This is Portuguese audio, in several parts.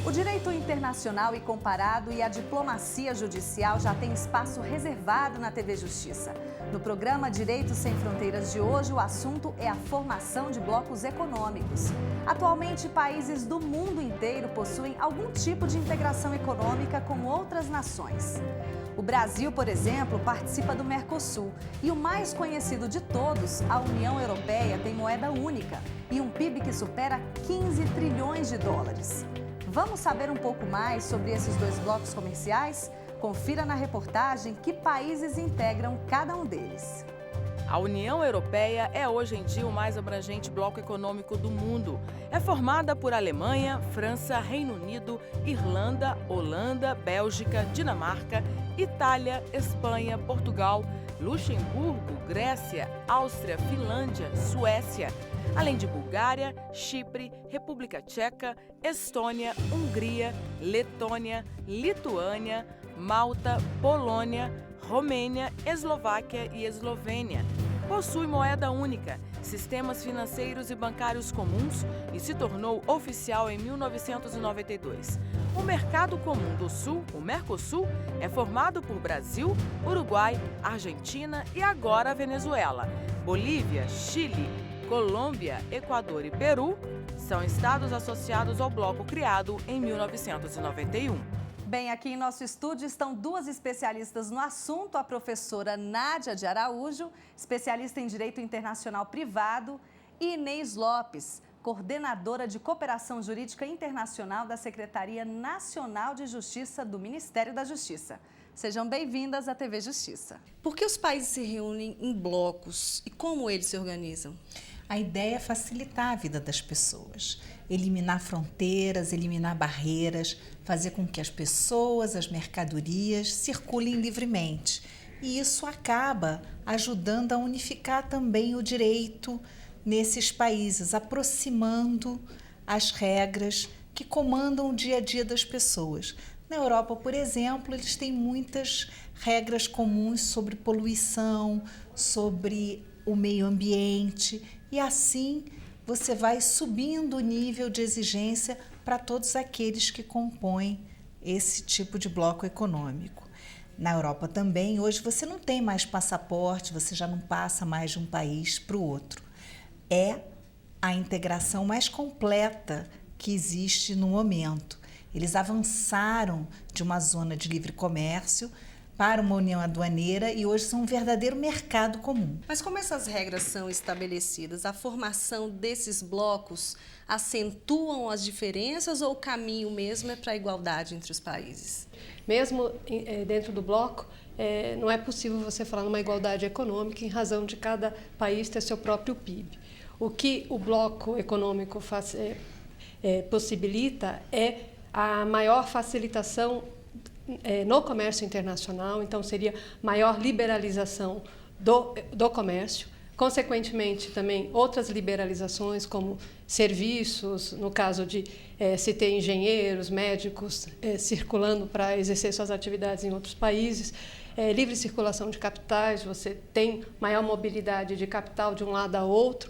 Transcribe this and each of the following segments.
O direito internacional e comparado e a diplomacia judicial já têm espaço reservado na TV Justiça. No programa Direitos Sem Fronteiras de hoje, o assunto é a formação de blocos econômicos. Atualmente, países do mundo inteiro possuem algum tipo de integração econômica com outras nações. O Brasil, por exemplo, participa do Mercosul e o mais conhecido de todos, a União Europeia, tem moeda única e um PIB que supera 15 trilhões de dólares. Vamos saber um pouco mais sobre esses dois blocos comerciais? Confira na reportagem que países integram cada um deles. A União Europeia é hoje em dia o mais abrangente bloco econômico do mundo. É formada por Alemanha, França, Reino Unido, Irlanda, Holanda, Bélgica, Dinamarca, Itália, Espanha, Portugal, Luxemburgo, Grécia, Áustria, Finlândia, Suécia, além de Bulgária, Chipre, República Tcheca, Estônia, Hungria, Letônia, Lituânia, Malta, Polônia, Romênia, Eslováquia e Eslovênia. Possui moeda única, sistemas financeiros e bancários comuns e se tornou oficial em 1992. O Mercado Comum do Sul, o Mercosul, é formado por Brasil, Uruguai, Argentina e agora Venezuela. Bolívia, Chile, Colômbia, Equador e Peru são estados associados ao bloco criado em 1991. Bem, aqui em nosso estúdio estão duas especialistas no assunto, a professora Nádia de Araújo, especialista em Direito Internacional Privado, e Inês Lopes, coordenadora de Cooperação Jurídica Internacional da Secretaria Nacional de Justiça do Ministério da Justiça. Sejam bem-vindas à TV Justiça. Por que os países se reúnem em blocos e como eles se organizam? A ideia é facilitar a vida das pessoas, eliminar fronteiras, eliminar barreiras, fazer com que as pessoas, as mercadorias circulem livremente. E isso acaba ajudando a unificar também o direito nesses países, aproximando as regras que comandam o dia a dia das pessoas. Na Europa, por exemplo, eles têm muitas regras comuns sobre poluição, sobre o meio ambiente, e assim você vai subindo o nível de exigência para todos aqueles que compõem esse tipo de bloco econômico. Na Europa também, hoje você não tem mais passaporte, você já não passa mais de um país para o outro. É a integração mais completa que existe no momento. Eles avançaram de uma zona de livre comércio para uma união aduaneira e hoje são um verdadeiro mercado comum. Mas como essas regras são estabelecidas, a formação desses blocos acentuam as diferenças ou o caminho mesmo é para a igualdade entre os países? Mesmo dentro do bloco, não é possível você falar numa igualdade econômica em razão de cada país ter seu próprio PIB. O que o bloco econômico possibilita é a maior facilitação no comércio internacional, então seria maior liberalização do comércio, consequentemente também outras liberalizações como serviços, no caso de se ter engenheiros, médicos circulando para exercer suas atividades em outros países, livre circulação de capitais, você tem maior mobilidade de capital de um lado a outro,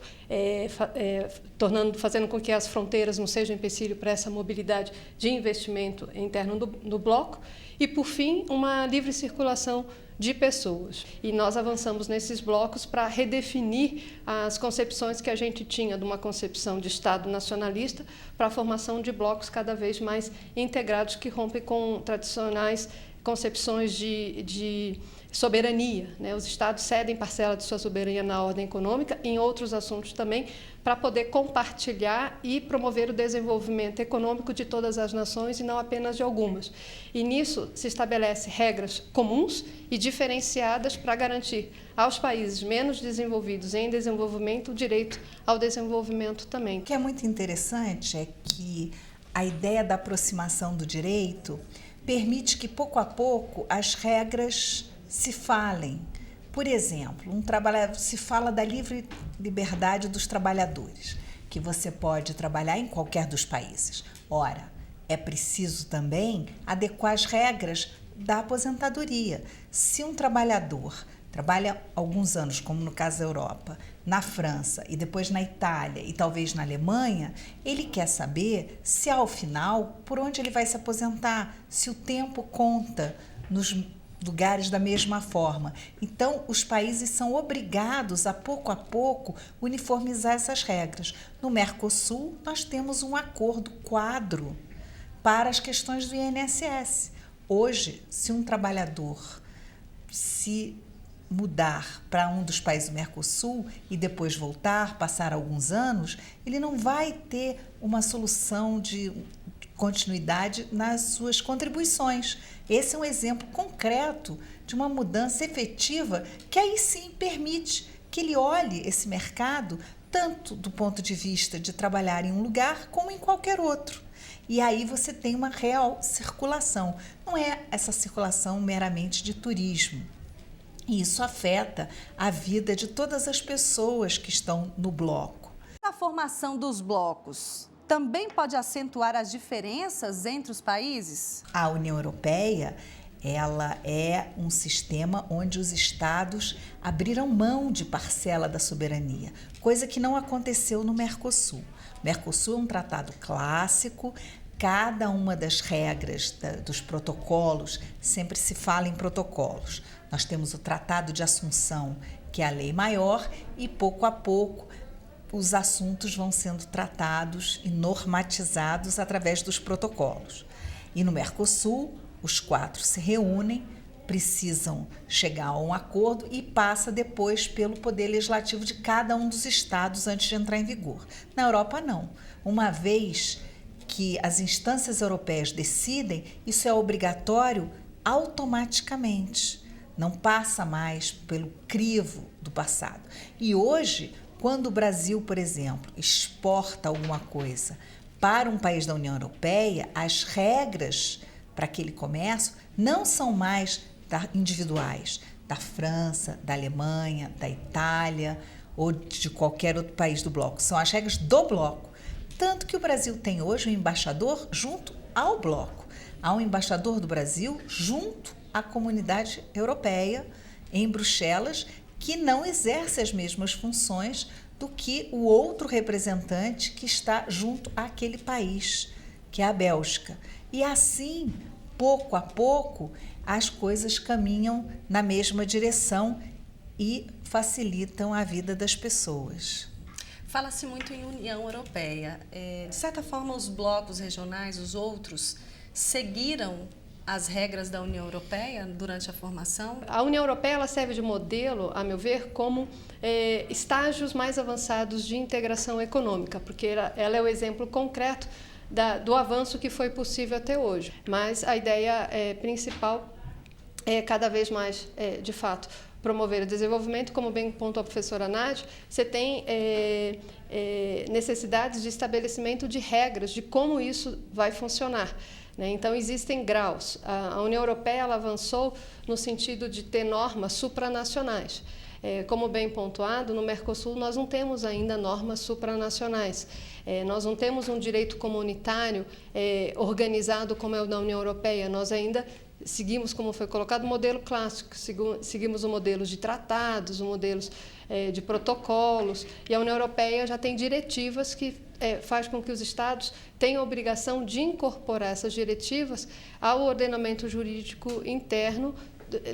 fazendo com que as fronteiras não sejam empecilho para essa mobilidade de investimento interno do bloco. E, por fim, uma livre circulação de pessoas. E nós avançamos nesses blocos para redefinir as concepções que a gente tinha de uma concepção de Estado nacionalista para a formação de blocos cada vez mais integrados que rompem com tradicionais concepções de soberania, né? Os estados cedem parcela de sua soberania na ordem econômica, em outros assuntos também, para poder compartilhar e promover o desenvolvimento econômico de todas as nações e não apenas de algumas. E nisso se estabelece regras comuns e diferenciadas para garantir aos países menos desenvolvidos em desenvolvimento o direito ao desenvolvimento também. O que é muito interessante é que a ideia da aproximação do direito permite que, pouco a pouco, as regras se falem. Por exemplo, se fala da livre liberdade dos trabalhadores. que você pode trabalhar em qualquer dos países. Ora, é preciso também adequar as regras da aposentadoria. Se um trabalhador trabalha alguns anos, como no caso da Europa, na França e depois na Itália e talvez na Alemanha, ele quer saber se ao final, por onde ele vai se aposentar, se o tempo conta nos lugares da mesma forma. Então, os países são obrigados a pouco, uniformizar essas regras. No Mercosul, nós temos um acordo quadro para as questões do INSS. Hoje, se um trabalhador se mudar para um dos países do Mercosul e depois voltar, passar alguns anos, ele não vai ter uma solução de continuidade nas suas contribuições. Esse é um exemplo concreto de uma mudança efetiva que aí sim permite que ele olhe esse mercado tanto do ponto de vista de trabalhar em um lugar como em qualquer outro. E aí você tem uma real circulação. Não é essa circulação meramente de turismo. E isso afeta a vida de todas as pessoas que estão no bloco. A formação dos blocos também pode acentuar as diferenças entre os países? A União Europeia, ela é um sistema onde os estados abriram mão de parcela da soberania, coisa que não aconteceu no Mercosul. O Mercosul é um tratado clássico. Cada uma das regras dos protocolos, sempre se fala em protocolos. Nós temos o Tratado de Assunção, que é a lei maior, e pouco a pouco os assuntos vão sendo tratados e normatizados através dos protocolos. E no Mercosul, os 4 se reúnem, precisam chegar a um acordo e passa depois pelo poder legislativo de cada um dos estados antes de entrar em vigor. Na Europa, não. Uma vez que as instâncias europeias decidem, isso é obrigatório automaticamente. Não passa mais pelo crivo do passado. E hoje, quando o Brasil, por exemplo, exporta alguma coisa para um país da União Europeia, as regras para aquele comércio não são mais individuais, da França, da Alemanha, da Itália ou de qualquer outro país do bloco. São as regras do bloco. Tanto que o Brasil tem hoje um embaixador junto ao bloco. Há um embaixador do Brasil junto à comunidade europeia em Bruxelas, que não exerce as mesmas funções do que o outro representante que está junto àquele país, que é a Bélgica. E assim, pouco a pouco, as coisas caminham na mesma direção e facilitam a vida das pessoas. Fala-se muito em União Europeia. De certa forma, os blocos regionais, os outros, seguiram as regras da União Europeia durante a formação? A União Europeia ela serve de modelo, a meu ver, como estágios mais avançados de integração econômica, porque ela é o exemplo concreto do avanço que foi possível até hoje. Mas a ideia principal é cada vez mais, de fato, promover o desenvolvimento. Como bem pontuou a professora Nádia, você tem necessidades de estabelecimento de regras de como isso vai funcionar. Então, existem graus. A União Europeia ela avançou no sentido de ter normas supranacionais. Como bem pontuado, no Mercosul nós não temos ainda normas supranacionais. Nós não temos um direito comunitário organizado como é o da União Europeia. Nós ainda seguimos, como foi colocado, o modelo clássico, seguimos o modelo de tratados, o modelo de protocolos, e a União Europeia já tem diretivas que faz com que os Estados tenham a obrigação de incorporar essas diretivas ao ordenamento jurídico interno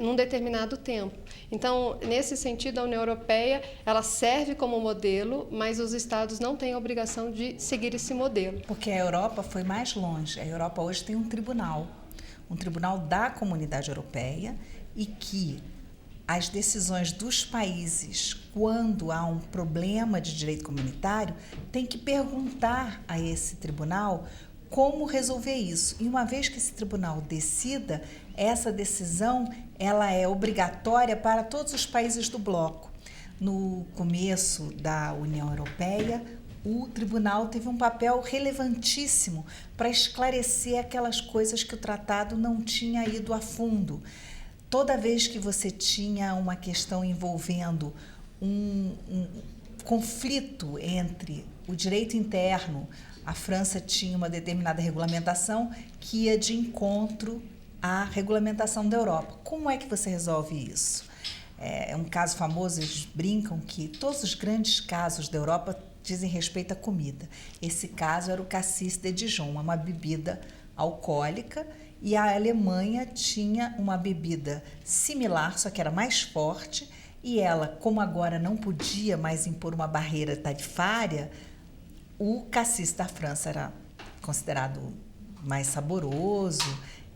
num determinado tempo. Então, nesse sentido, a União Europeia ela serve como modelo, mas os Estados não têm a obrigação de seguir esse modelo. Porque a Europa foi mais longe. A Europa hoje tem um tribunal da Comunidade Europeia, e que as decisões dos países, quando há um problema de direito comunitário, tem que perguntar a esse tribunal como resolver isso. E uma vez que esse tribunal decida, essa decisão ela é obrigatória para todos os países do bloco. No começo da União Europeia, o tribunal teve um papel relevantíssimo para esclarecer aquelas coisas que o tratado não tinha ido a fundo. Toda vez que você tinha uma questão envolvendo um conflito entre o direito interno, a França tinha uma determinada regulamentação que ia de encontro à regulamentação da Europa. Como é que você resolve isso? É um caso famoso, eles brincam que todos os grandes casos da Europa dizem respeito à comida. Esse caso era o Cassis de Dijon, uma bebida alcoólica, e a Alemanha tinha uma bebida similar, só que era mais forte, e ela, como agora não podia mais impor uma barreira tarifária, o Cassis da França era considerado mais saboroso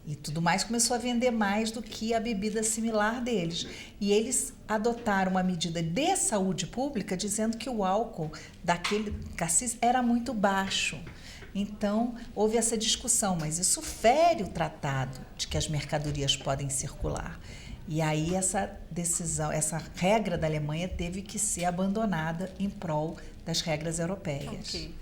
e tudo mais, começou a vender mais do que a bebida similar deles. E eles adotaram uma medida de saúde pública dizendo que o álcool daquele Cassis era muito baixo. Então, houve essa discussão, mas isso fere o tratado de que as mercadorias podem circular. E aí essa decisão, essa regra da Alemanha teve que ser abandonada em prol das regras europeias. Ok.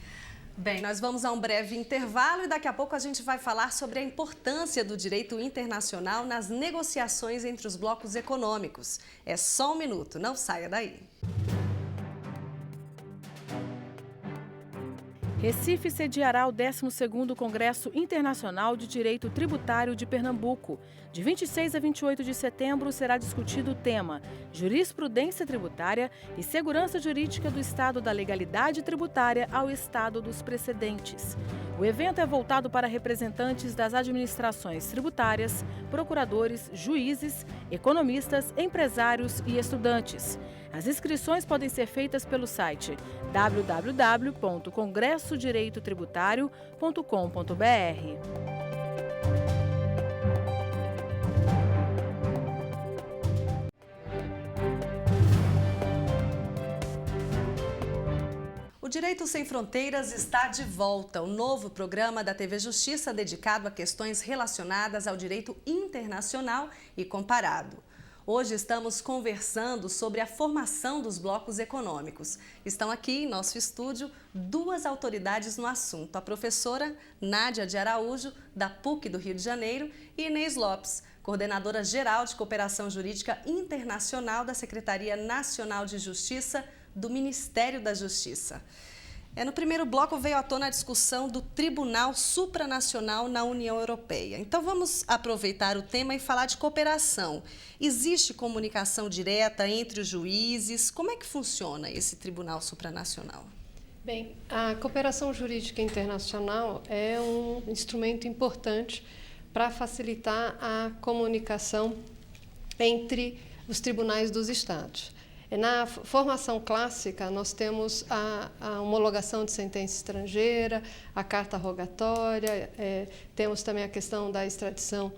Bem, nós vamos a um breve intervalo e daqui a pouco a gente vai falar sobre a importância do direito internacional nas negociações entre os blocos econômicos. É só um minuto, não saia daí. Recife sediará o 12º Congresso Internacional de Direito Tributário de Pernambuco. De 26 a 28 de setembro será discutido o tema Jurisprudência Tributária e Segurança Jurídica do Estado da Legalidade Tributária ao Estado dos Precedentes. O evento é voltado para representantes das administrações tributárias, procuradores, juízes, economistas, empresários e estudantes. As inscrições podem ser feitas pelo site www.congressodireitotributário.com.br. O Direito Sem Fronteiras está de volta, o novo programa da TV Justiça dedicado a questões relacionadas ao direito internacional e comparado. Hoje estamos conversando sobre a formação dos blocos econômicos. Estão aqui em nosso estúdio duas autoridades no assunto, a professora Nádia de Araújo, da PUC do Rio de Janeiro, e Inês Lopes, coordenadora geral de Cooperação Jurídica Internacional da Secretaria Nacional de Justiça do Ministério da Justiça. No primeiro bloco veio à tona a discussão do Tribunal Supranacional na União Europeia. Então vamos aproveitar o tema e falar de cooperação. Existe comunicação direta entre os juízes? Como é que funciona esse Tribunal Supranacional? Bem, a cooperação jurídica internacional é um instrumento importante para facilitar a comunicação entre os tribunais dos estados. Na formação clássica, nós temos a homologação de sentença estrangeira, a carta rogatória, temos também a questão da extradição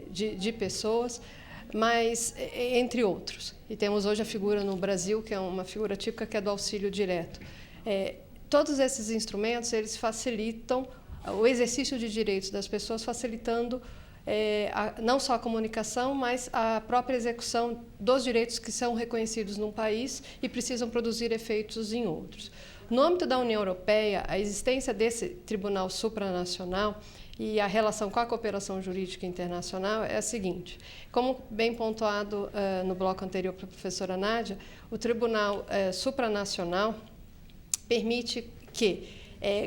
de pessoas, mas entre outros. E temos hoje a figura no Brasil, que é uma figura típica, que é do auxílio direto. Todos esses instrumentos, eles facilitam o exercício de direitos das pessoas, facilitando não só a comunicação, mas a própria execução dos direitos que são reconhecidos num país e precisam produzir efeitos em outros. No âmbito da União Europeia, a existência desse tribunal supranacional e a relação com a cooperação jurídica internacional é a seguinte: como bem pontuado no bloco anterior pela professora Nádia, o tribunal supranacional permite que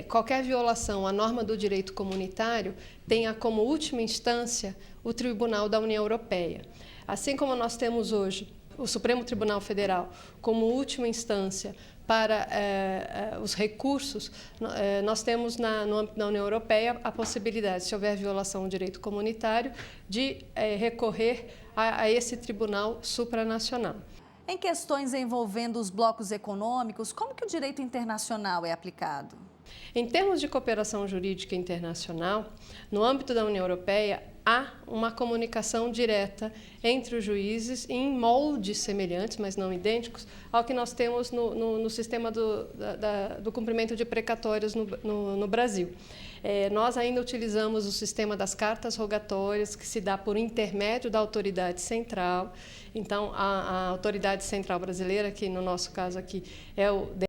qualquer violação à norma do direito comunitário tenha como última instância o Tribunal da União Europeia. Assim como nós temos hoje o Supremo Tribunal Federal como última instância para os recursos, nós temos no âmbito da União Europeia a possibilidade, se houver violação do direito comunitário, de recorrer a esse tribunal supranacional. Em questões envolvendo os blocos econômicos, como que o direito internacional é aplicado? Em termos de cooperação jurídica internacional, no âmbito da União Europeia, há uma comunicação direta entre os juízes em moldes semelhantes, mas não idênticos, ao que nós temos no sistema do cumprimento de precatórios no Brasil. Nós ainda utilizamos o sistema das cartas rogatórias, que se dá por intermédio da autoridade central. Então, a autoridade central brasileira, que no nosso caso aqui é o